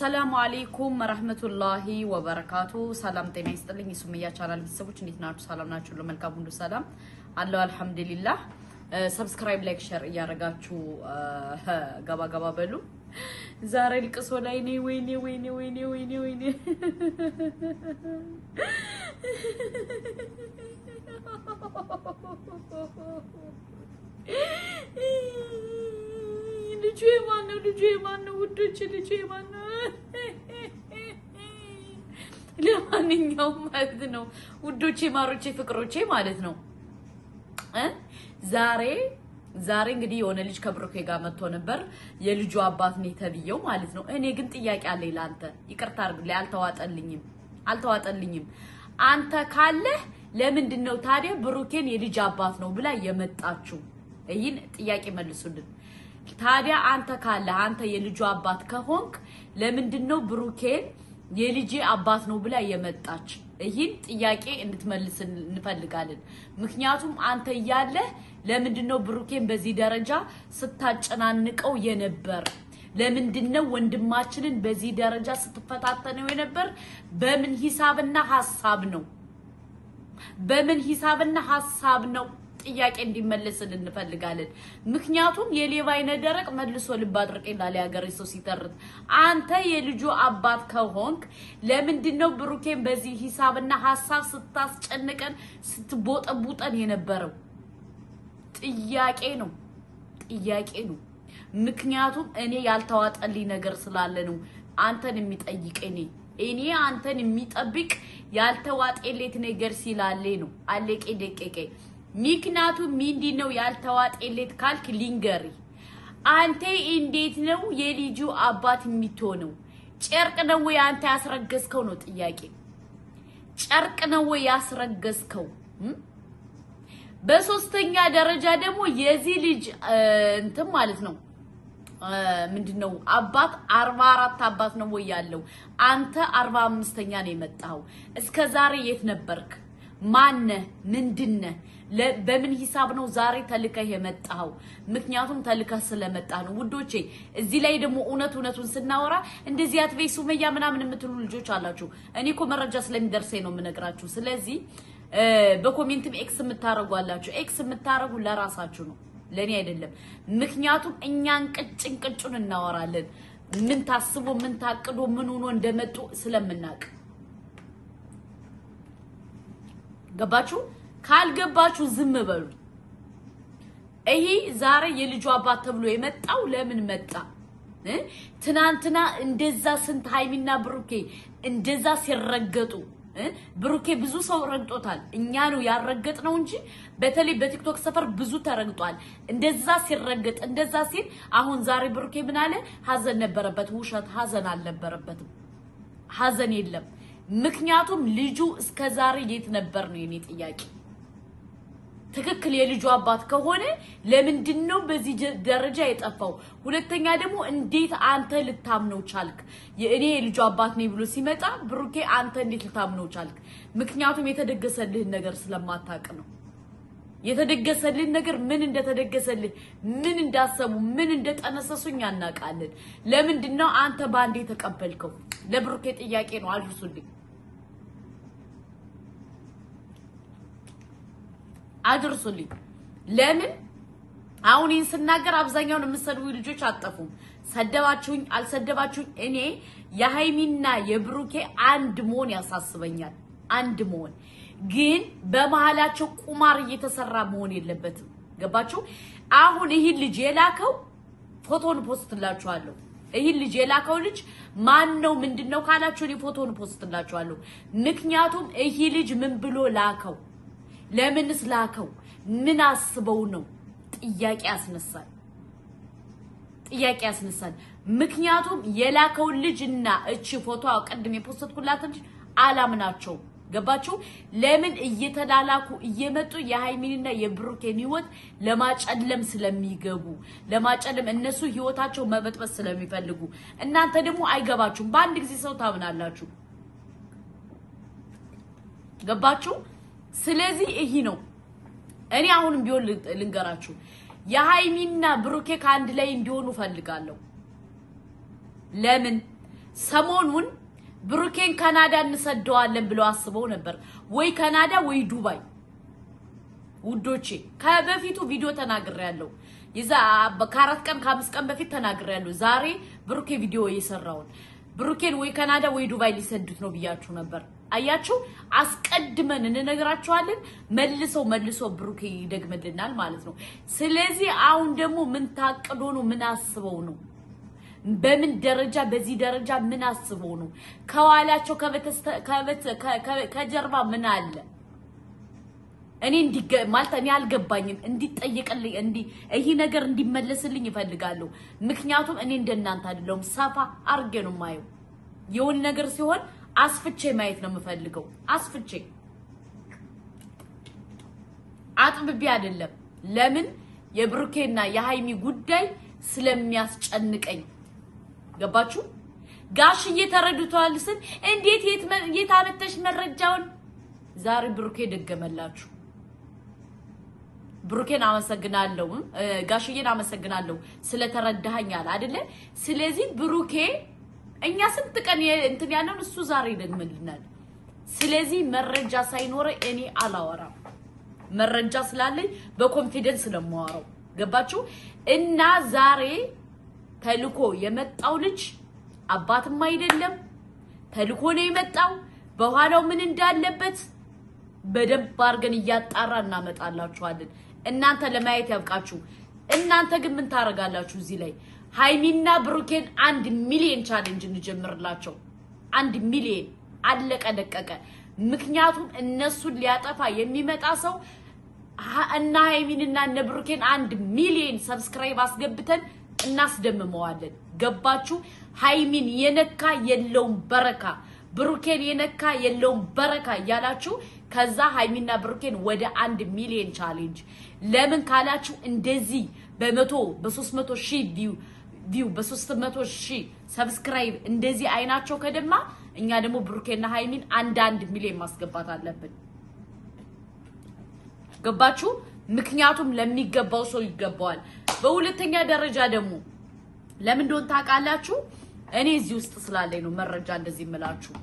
አሰላሙ አለይኩም ወራህመቱላሂ ወበረካቱ። ሰላም ጤና ይስጥልኝ። የሱመያ ቻናል ቤተሰቦች እንዴት ናችሁ? ሰላም ናችሁ? ለመልካም ሁሉ ሰላም አለው አልሐምዱሊላህ። ሰብስክራይብ ላይክ ሼር እያረጋችሁ ገባ ገባ በሉ። ዛሬ ልቅሶ ላይ ነኝ። ወይኔ ወይኔ ወይኔ ወይኔ ወይኔ ልጄ ማነው ውዶች? ልጄ ማነው? ለማንኛውም ማለት ነው ውዶቼ፣ ማሮቼ፣ ፍቅሮቼ ማለት ነው ዛሬ እንግዲህ የሆነ ልጅ ከብሩኬ ጋር መጥቶ ነበር። የልጁ አባት ነው ተብየው ማለት ነው። እኔ ግን ጥያቄ አለኝ ላንተ። ይቅርታ አድርግልኝ፣ አልተዋጠልኝም። አንተ ካለ ለምንድነው ታዲያ ብሩኬን የልጅ አባት ነው ብላ የመጣችው? ይሄን ጥያቄ መልሱልን። ታዲያ አንተ ካለ አንተ የልጁ አባት ከሆንክ ለምንድነው ብሩኬን የልጅ አባት ነው ብላ የመጣች? ይሄን ጥያቄ እንድትመልስ እንፈልጋለን። ምክንያቱም አንተ ያለ ለምንድነው ብሩኬን በዚህ ደረጃ ስታጨናንቀው የነበር? ለምንድነው ወንድማችንን በዚህ ደረጃ ስትፈታተነው የነበር? በምን ሂሳብና ሐሳብ ነው? ጥያቄ እንዲመለስልን እንፈልጋለን። ምክንያቱም የሌባ አይነ ደረቅ መልሶ ልብ አድርቅ ይላል ያገሬ ሰው ሲተርት። አንተ የልጁ አባት ከሆንክ ለምንድነው ብሩኬን በዚህ ሂሳብና ሐሳብ ስታስጨንቀን ስትቦጠቡጠን የነበረው? ጥያቄ ነው። ምክንያቱም እኔ ያልተዋጠልኝ ነገር ስላለ ነው አንተን የሚጠይቀኝ። እኔ አንተን የሚጠብቅ ያልተዋጠለት ነገር ሲላለ ነው። አለቄ ደቀቀ። ምክንያቱም ምንድነው ያልተዋጠለት ካልክ ልንገሪ። አንተ እንዴት ነው የልጁ አባት የምትሆነው? ጨርቅ ነው ወይ አንተ ያስረገዝከው ነው ጥያቄ። ጨርቅ ነው ወይ ያስረገዝከው? በሶስተኛ ደረጃ ደግሞ የዚህ ልጅ እንትን ማለት ነው ምንድነው አባት 44 አባት ነው ወይ ያለው? አንተ 45ኛ ነው የመጣው። እስከዛሬ የት ነበርክ? ማነ? ምንድነህ? በምን ሂሳብ ነው ዛሬ ተልከህ የመጣው? ምክንያቱም ተልከህ ስለመጣ ነው ውዶቼ። እዚህ ላይ ደግሞ እውነቱን ስናወራ እንደዚህ አትበይ ሱመያ ምናምን የምትሉ ልጆች አላችሁ። እኔ እኮ መረጃ ስለሚደርሰኝ ነው የምነግራችሁ። ስለዚህ በኮሜንትም ኤክስ የምታረጉ አላችሁ። ኤክስ የምታረጉ ለራሳችሁ ነው፣ ለኔ አይደለም። ምክንያቱም እኛን ቅጭን እናወራለን። ምን ታስቦ ምን ታቅዶ ምን ሆኖ እንደመጡ ስለምናቅ። ገባችሁ? ካልገባችሁ ዝም በሉ። ይሄ ዛሬ የልጁ አባት ተብሎ የመጣው ለምን መጣ? ትናንትና እንደዛ ስንት ሃይሚና ብሩኬ እንደዛ ሲረገጡ ብሩኬ ብዙ ሰው ረግጦታል። እኛ ነው ያረገጥነው እንጂ በተለይ በቲክቶክ ሰፈር ብዙ ተረግጧል። እንደዛ ሲረገጥ እንደዛ ሲል አሁን ዛሬ ብሩኬ ምን አለ? ሀዘን ነበረበት። ውሸት፣ ሀዘን አልነበረበትም። ሀዘን የለም። ምክንያቱም ልጁ እስከዛሬ የት ነበር ነው የኔ ጥያቄ። ትክክል የልጁ አባት ከሆነ ለምንድነው በዚህ ደረጃ የጠፋው? ሁለተኛ ደግሞ እንዴት አንተ ልታምነው ቻልክ? የኔ የልጁ አባት ነኝ ብሎ ሲመጣ ብሩኬ አንተ እንዴት ልታምነው ቻልክ? ምክንያቱም የተደገሰልህ ነገር ስለማታውቅ ነው። የተደገሰልህ ነገር ምን እንደተደገሰልህ፣ ምን እንዳሰቡ፣ ምን እንደጠነሰሱኝ አናውቃለን። ለምንድነው አንተ ባንዴ ተቀበልከው? ለብሩኬ ጥያቄ ነው። አድርሱልኝ። ለምን አሁን ይህን ስናገር አብዛኛውን የምትሰድቡ ልጆች አጠፉም። ሰደባችሁኝ አልሰደባችሁኝ እኔ የሃይሚና የብሩኬ አንድ መሆን ያሳስበኛል። አንድ መሆን ግን በመሃላቸው ቁማር እየተሰራ መሆን የለበትም። ገባችሁ? አሁን ይሄን ልጅ የላከው ፎቶን ፖስትላችኋለሁ። ይሄን ልጅ የላከው ልጅ ማን ነው ምንድነው ካላችሁ እኔ ፎቶን ፖስትላችኋለሁ። ምክንያቱም ይሄ ልጅ ምን ብሎ ላከው? ለምንስ ላከው? ምን አስበው ነው? ጥያቄ ያስነሳል። ምክንያቱም የላከው ልጅና እቺ ፎቶ ቀድም የፖስትኩላት ልጅ አላምናቸው። ገባችሁ? ለምን እየተላላኩ እየመጡ የሃይሚንና የብሩኬን ህይወት ለማጨለም ስለሚገቡ፣ ለማጨለም እነሱ ህይወታቸው መበጥበጥ ስለሚፈልጉ፣ እናንተ ደግሞ አይገባችሁም። በአንድ ጊዜ ሰው ታምናላችሁ። ገባችሁ? ስለዚህ ይሄ ነው። እኔ አሁንም ቢሆን ልንገራችሁ የሃይሚና ብሩኬ ከአንድ ላይ እንዲሆኑ ፈልጋለሁ። ለምን ሰሞኑን ብሩኬን ካናዳ እንሰደዋለን ብለው አስበው ነበር ወይ ካናዳ ወይ ዱባይ ውዶቼ ከበፊቱ ቪዲዮ ተናግሬያለሁ ይዛ በ4 ቀን ከ5 ቀን በፊት ተናግሬያለሁ ዛሬ ብሩኬ ቪዲዮ እየሰራውን ብሩኬን ወይ ካናዳ ወይ ዱባይ ሊሰዱት ነው ብያችሁ ነበር አያችሁ አስቀድመን እንነግራችኋለን መልሶ ብሩኬ ይደግምልናል ማለት ነው ስለዚህ አሁን ደግሞ ምን ታቅዶ ነው ምን አስበው ነው በምን ደረጃ በዚህ ደረጃ ምን አስበው ነው ከዋላቸው ከጀርባ ምን አለ እኔ ማለት እኔ አልገባኝም እንዲጠየቅልኝ ይሄ ነገር እንዲመለስልኝ ይፈልጋለሁ ምክንያቱም እኔ እንደናንተ አይደለም ሰፋ አርጌ ነው ማየው የሆነ ነገር ሲሆን አስፍቼ ማየት ነው የምፈልገው አስፍቼ አጥብቤ አይደለም ለምን የብሩኬና የሃይሚ ጉዳይ ስለሚያስጨንቀኝ ገባችሁ ጋሽዬ ተረድቷል ስን እንዴት የታመተሽ መረጃውን ዛሬ ብሩኬ ደገመላችሁ ብሩኬን አመሰግናለሁ ጋሽዬን አመሰግናለሁ ስለተረዳኸኛል አይደለ ስለዚህ ብሩኬ እኛ ስንት ቀን እንትን ያለው እሱ ዛሬ ደግመልናል ስለዚህ መረጃ ሳይኖር እኔ አላወራም መረጃ ስላለኝ በኮንፊደንስ ነው የማወራው ገባችሁ እና ዛሬ ተልኮ የመጣው ልጅ አባትም አይደለም ተልኮ ነው የመጣው በኋላው ምን እንዳለበት በደንብ አርገን እያጣራ እናመጣላችኋለን እናንተ ለማየት ያብቃችሁ እናንተ ግን ምን ታረጋላችሁ እዚህ ላይ ሃይሚና ብሩኬን 1 ሚሊዮን ቻሌንጅ እንጀምርላቸው 1 ሚሊዮን አለቀ ደቀቀ ምክንያቱም እነሱን ሊያጠፋ የሚመጣ ሰው እና ሃይሚንና እነ ብሩኬን 1 ሚሊዮን ሰብስክራይብ አስገብተን እናስደምመዋለን ገባችሁ ሃይሚን የነካ የለውም በረካ ብሩኬን የነካ የለውም በረካ ያላችሁ ከዛ ሃይሚና ብሩኬን ወደ 1 ሚሊዮን ቻሌንጅ ለምን ካላችሁ እንደዚህ በ300 ሺህ ቪው በ300 ሺህ ሰብስክራይብ እንደዚህ አይናቸው ከደማ እኛ ደግሞ ብሩኬና ሃይሚን 1 ሚሊዮን ማስገባት አለብን ገባችሁ ምክንያቱም ለሚገባው ሰው ይገባዋል በሁለተኛ ደረጃ ደግሞ ለምን እንደሆነ ታውቃላችሁ እኔ እዚህ ውስጥ ስላለኝ ነው መረጃ እንደዚህ መላችሁ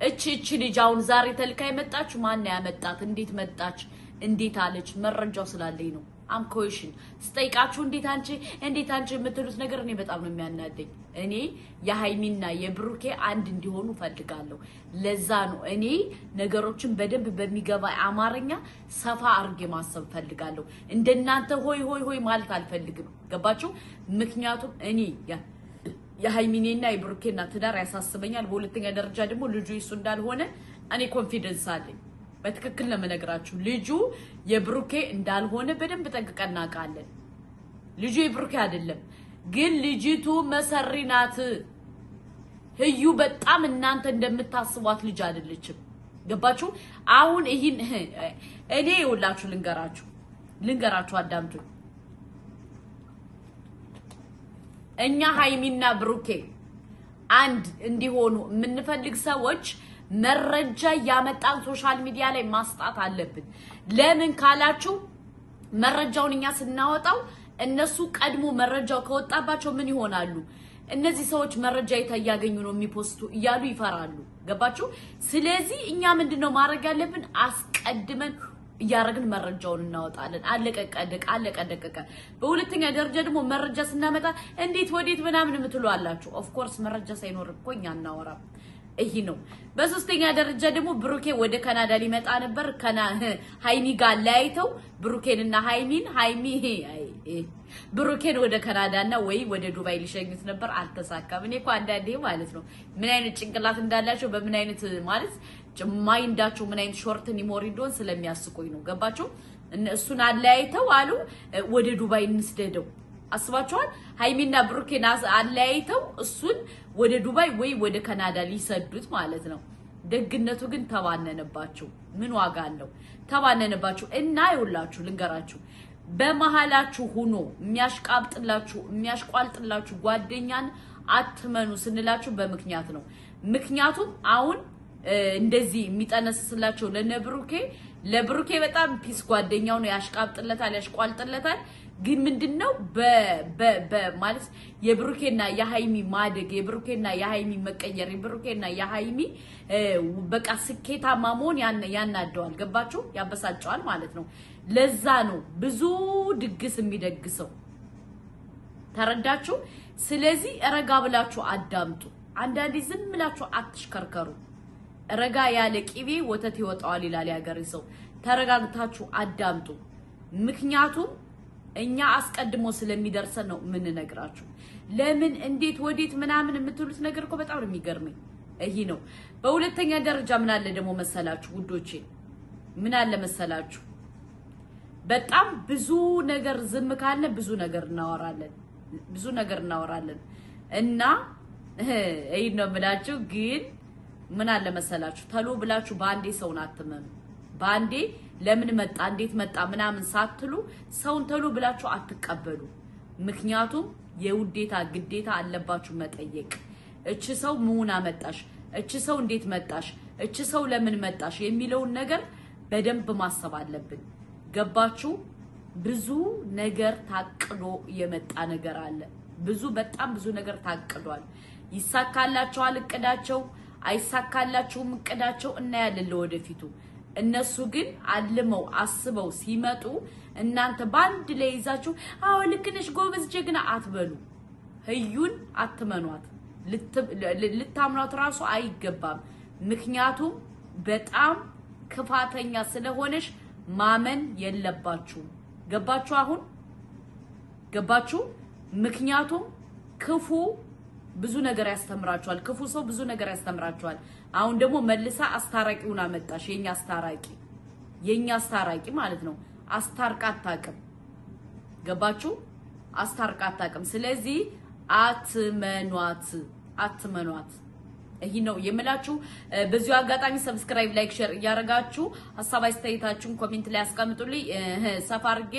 እቺ ልጅ አሁን ዛሬ ተልካ የመጣችሁ ማን ያመጣት እንዴት መጣች እንዴት አለች መረጃው ስላለኝ ነው አምኮሽን ስጠይቃችሁ እንዴት አንቺ የምትሉት ነገር እኔ በጣም ነው የሚያናደኝ እኔ የሃይሚና የብሩኬ አንድ እንዲሆኑ ፈልጋለሁ ለዛ ነው እኔ ነገሮችን በደንብ በሚገባ አማርኛ ሰፋ አርጌ ማሰብ ፈልጋለሁ እንደናንተ ሆይ ማለት አልፈልግም ገባችሁ ምክንያቱም እኔ የሃይሚኔና የብሩኬና ትዳር ያሳስበኛል በሁለተኛ ደረጃ ደግሞ ልጁ እሱ እንዳልሆነ እኔ ኮንፊደንስ አለኝ በትክክል ለመነግራችሁ ልጁ የብሩኬ እንዳልሆነ በደንብ ጠንቅቀን እናውቃለን ልጁ የብሩኬ አይደለም ግን ልጅቱ መሰሪ ናት ህዩ በጣም እናንተ እንደምታስቧት ልጅ አይደለችም ገባችሁ አሁን ይሄን እኔ ይውላችሁ ልንገራችሁ አዳምጡ እኛ ሃይሚና ብሩኬ አንድ እንዲሆኑ የምንፈልግ ሰዎች መረጃ ያመጣን ሶሻል ሚዲያ ላይ ማስጣት አለብን ለምን ካላችሁ መረጃውን እኛ ስናወጣው እነሱ ቀድሞ መረጃው ከወጣባቸው ምን ይሆናሉ እነዚህ ሰዎች መረጃ ያያገኙ ነው የሚፖስቱ እያሉ ይፈራሉ ገባችሁ ስለዚህ እኛ ምንድነው ማድረግ ያለብን አስቀድመን ያረግን መረጃውን እናወጣለን አለቀቀ በሁለተኛ ደረጃ ደግሞ መረጃ ስናመጣ እንዴት ወዴት ምናምን ምትሉ አላችሁ ኦፍ ኮርስ መረጃ ሳይኖር እኮ እኛ እናወራ ይሄ ነው በሶስተኛ ደረጃ ደግሞ ብሩኬ ወደ ካናዳ ሊመጣ ነበር ሃይሚ ጋር ላይተው ብሩኬንና ሃይሚ ብሩኬን ወደ ካናዳና ወይ ወደ ዱባይ ሊሸኙት ነበር አልተሳካም እኔ እኮ አንዳንዴ ማለት ነው ምን አይነት ጭንቅላት እንዳላችሁ በምን አይነት ማለት ማይንዳችሁ ምን አይነት ሾርት ኒሞሪ ዶን ስለሚያስቆይ ነው ገባችሁ እነሱን አላይተው አሉ ወደ ዱባይ እንስደደው አስባችኋል ሃይሚና ብሩኬን አላይተው እሱን ወደ ዱባይ ወይ ወደ ካናዳ ሊሰዱት ማለት ነው ደግነቱ ግን ተባነነባችሁ ምን ዋጋ አለው ተባነነባችሁ እና ይውላችሁ ልንገራችሁ በመሃላችሁ ሆኖ የሚያሽቋልጥላችሁ ጓደኛን አትመኑ ስንላችሁ በምክንያት ነው ምክንያቱም አሁን እንደዚህ የሚጠነስስላችሁ ለብሩኬ በጣም ፒስ ጓደኛው ነው ያሽቋልጥለታል ግን ምንድነው ማለት የብሩኬና የሃይሚ ማደግ የብሩኬና የሃይሚ መቀየር የብሩኬና የሃይሚ በቃ ስኬታማ መሆን ያናደዋል ገባችሁ ያበሳጨዋል ማለት ነው ለዛ ነው ብዙ ድግስ የሚደግሰው ተረዳችሁ ስለዚህ ረጋ ብላችሁ አዳምጡ አንዳንዴ ዝም ብላችሁ አትሽከርከሩ ረጋ ያለ ቂቤ ወተት ይወጣዋል ይላል ያገሬ ሰው ተረጋግታችሁ አዳምጡ ምክንያቱም እኛ አስቀድሞ ስለሚደርሰን ነው ምን ነግራችሁ ለምን እንዴት ወዴት ምናምን የምትሉት ነገር እኮ በጣም ነው የሚገርመኝ ይሄ ነው በሁለተኛ ደረጃ ምን አለ ደግሞ መሰላችሁ ውዶቼ ምን አለ መሰላችሁ በጣም ብዙ ነገር ዝም ካለ ብዙ ነገር እናወራለን እና ይሄ ነው የምላችሁ ግን ምን አለ መሰላችሁ ተሎ ብላችሁ ባንዴ ሰውን አትመኑ ባንዴ ለምን መጣ እንዴት መጣ ምናምን ሳትሉ ሰውን ተሎ ብላችሁ አትቀበሉ ምክንያቱም የውዴታ ግዴታ አለባችሁ መጠየቅ እቺ ሰው ምን አመጣሽ እቺ ሰው እንዴት መጣሽ እቺ ሰው ለምን መጣሽ የሚለውን ነገር በደንብ ማሰብ አለብን ገባችሁ ብዙ ነገር ታቅዶ የመጣ ነገር አለ በጣም ብዙ ነገር ታቅዷል ይሳካላቸዋል እቅዳቸው አይሳካላቸውም እቅዳቸው እና ያለለ ወደፊቱ እነሱ ግን አልመው አስበው ሲመጡ እናንተ ባንድ ላይ ይዛችሁ አዎ ልክ ነሽ ጎበዝ ጀግና አትበሉ ህዩን አትመኗት ልታምኗት ራሱ አይገባም ምክንያቱም በጣም ክፋተኛ ስለሆነሽ ማመን የለባችሁ ገባችሁ አሁን ገባችሁ ምክንያቱም ክፉ ብዙ ነገር ያስተምራቸዋል ክፉ ሰው ብዙ ነገር ያስተምራቸዋል አሁን ደግሞ መልሳ አስታራቂውን አመጣሽ የኛ አስታራቂ ማለት ነው አስታርቃት ታቅም ገባችሁ አስታርቃት ታቅም ስለዚህ አትመኗት ይሄ ነው የምላችሁ በዚሁ አጋጣሚ ሰብስክራይብ ላይክ ሼር ያረጋችሁ ሐሳብ አስተያየታችሁን ኮሜንት ላይ አስቀምጡልኝ ሰፋርጌ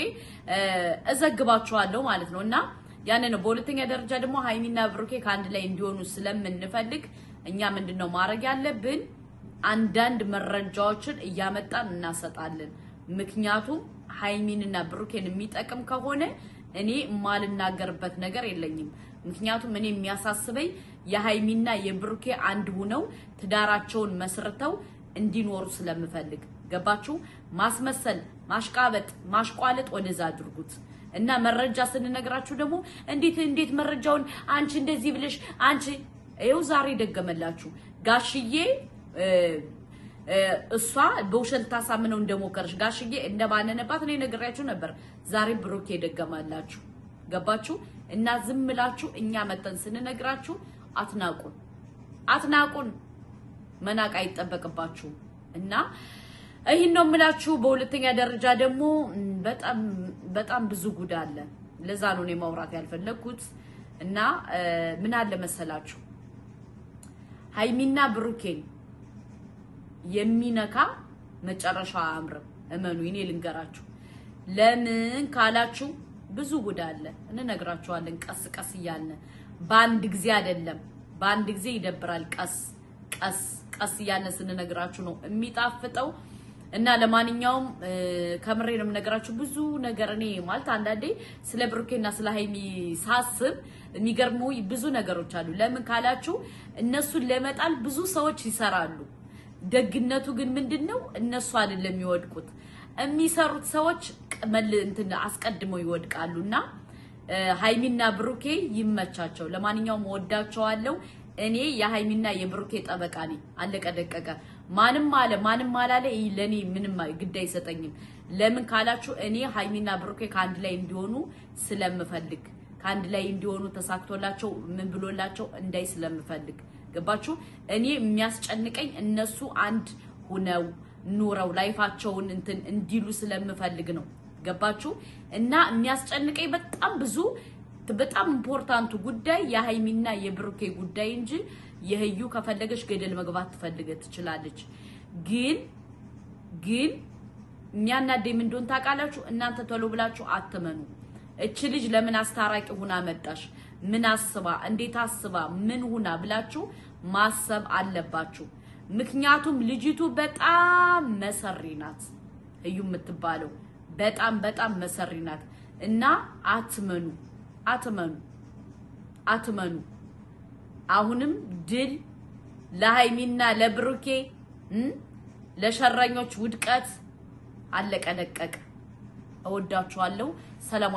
እዘግባችኋለሁ ማለት ነውና ያኔ ነው በሁለተኛ ደረጃ ደግሞ ሃይሚና ብሩኬ ካንድ ላይ እንዲሆኑ ስለምንፈልግ እኛ ምንድነው ማድረግ ያለብን አንዳንድ መረጃዎችን እያመጣን እናሰጣለን ምክንያቱም ሃይሚንና ብሩኬን የሚጠቅም ከሆነ እኔ ማልናገርበት ነገር የለኝም ምክንያቱም እኔ የሚያሳስበኝ የሃይሚና የብሩኬ አንድ ሆነው ትዳራቸውን መስርተው እንዲኖሩ ስለምፈልግ ገባችሁ ማስመሰል ማሽቃበጥ ማሽቋለጥ ወደዛ አድርጉት እና መረጃ ስንነግራችሁ ደግሞ እንዴት መረጃውን አንቺ እንደዚህ ብለሽ አንቺ ይኸው ዛሬ ደገመላችሁ ጋሽዬ እሷ በውሸት ታሳምነው እንደሞከረሽ ጋሽዬ እንደባነነባት እኔ ነግራችሁ ነበር ዛሬ ብሩኬ ደገማላችሁ ገባችሁ እና ዝም ብላችሁ እኛ መተን ስንነግራችሁ አትናቁን መናቅ አይጠበቅባችሁ እና ይሄን ነው የምላችሁ በሁለተኛ ደረጃ ደግሞ በጣም ብዙ ጉድ አለ ለዛ ነው እኔ ማውራት ያልፈለኩት እና ምን አለ መሰላችሁ ሃይሚና ብሩኬን የሚነካ መጨረሻ አያምርም እመኑ እኔ ልንገራችሁ ለምን ካላችሁ ብዙ ጉድ አለ እንነግራችኋለን ቀስ እያልን በአንድ ጊዜ አይደለም በአንድ ጊዜ ይደብራል ቀስ እያልን ስንነግራችሁ ነው የሚጣፍጠው እና ለማንኛውም ከምሬ ነው የምነግራችሁ ብዙ ነገር እኔ ማለት አንዳንዴ ስለ ብሩኬና ስለ ሃይሚ ሳስብ የሚገርሙ ብዙ ነገሮች አሉ ለምን ካላችሁ እነሱን ለመጣል ብዙ ሰዎች ይሰራሉ ደግነቱ ግን ምንድነው እነሱ አይደለም የሚወድቁት የሚሰሩት ሰዎች እንትን አስቀድመው ይወድቃሉና ሃይሚና ብሩኬ ይመቻቸው ለማንኛውም ወዳቸዋለሁ እኔ የሃይሚና የብሩኬ ጠበቃ ነኝ አለቀ ደቀቀ ማንም አላለ ለኔ ምንም ግድ አይሰጠኝም ለምን ካላችሁ እኔ ሃይሚና ብሩኬ ካንድ ላይ እንዲሆኑ ስለምፈልግ ካንድ ላይ እንዲሆኑ ተሳክቶላቸው ምን ብሎላቸው እንዳይ ስለምፈልግ ገባችሁ እኔ የሚያስጨንቀኝ እነሱ አንድ ሆነው ኑረው ላይፋቸውን እንትን እንዲሉ ስለምፈልግ ነው ገባችሁ እና የሚያስጨንቀኝ በጣም ኢምፖርታንቱ ጉዳይ የሃይሚና የብሩኬ ጉዳይ እንጂ የህዩ ከፈለገች ገደል መግባት ትችላለች ግን የሚያናደኝ ምን እንደሆነ ታውቃላችሁ እናንተ ቶሎ ብላችሁ አትመኑ እቺ ልጅ ለምን አስታራቂ ሆና መጣሽ ምን አስባ እንዴት አስባ ምን ሆና ብላችሁ ማሰብ አለባችሁ ምክንያቱም ልጅቱ በጣም መሰሪ ናት እዩ የምትባለው በጣም መሰሪ ናት እና አትመኑ አሁንም ድል ለሃይሚና ለብሩኬ ለሸረኞች ውድቀት አለቀ ደቀቀ እወዳችኋለሁ ሰላም